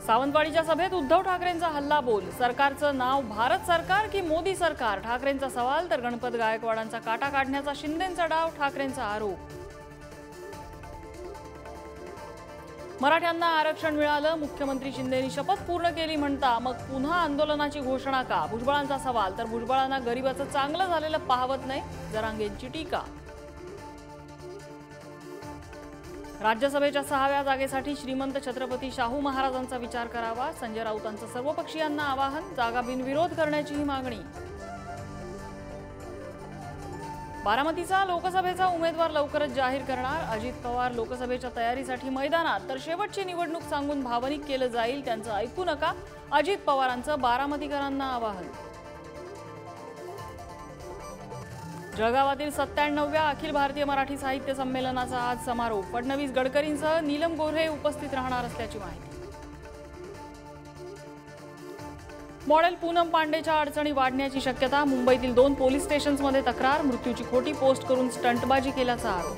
सावंतवाडीच्या सभेत उद्धव ठाकरेंचा हल्लाबोल। सरकारचं नाव भारत सरकार की मोदी सरकार, ठाकरेंचा सवाल। तर गणपत गायकवाडांचा काटा काढण्याचा शिंदेंचा डाव, ठाकरेंचा आरोप। मराठ्यांना आरक्षण मिळालं, मुख्यमंत्री शिंदेंनी शपथ पूर्ण केली म्हणता मग पुन्हा आंदोलनाची घोषणा का, भुजबळांचा सवाल। तर भुजबळांना गरिबाचं चांगलं झालेलं पाहवत नाही, जरांगेंची टीका। राज्यसभेच्या 6व्या जागेसाठी श्रीमंत छत्रपती शाहू महाराजांचा विचार करावा, संजय राऊतांचं सर्वपक्षीयांना आवाहन। जागा बिनविरोध करण्याचीही मागणी। बारामतीचा लोकसभेचा उमेदवार लवकरच जाहीर करणार, अजित पवार लोकसभेच्या तयारीसाठी मैदानात। तर शेवटची निवडणूक सांगून भावनिक केलं जाईल, त्यांचं ऐकू नका, अजित पवारांचं बारामतीकरांना आवाहन। जळगावातील 97व्या अखिल भारतीय मराठी साहित्य संमेलनाचा आज समारोप। फडणवीस गडकरींसह नीलम गोऱ्हे उपस्थित राहणार असल्याची माहिती। मॉडेल पूनम पांडेच्या अडचणी वाढण्याची शक्यता, मुंबईतील 2 पोलीस स्टेशन्समध्ये तक्रार, मृत्यूची खोटी पोस्ट करून स्टंटबाजी केल्याचा आरोप।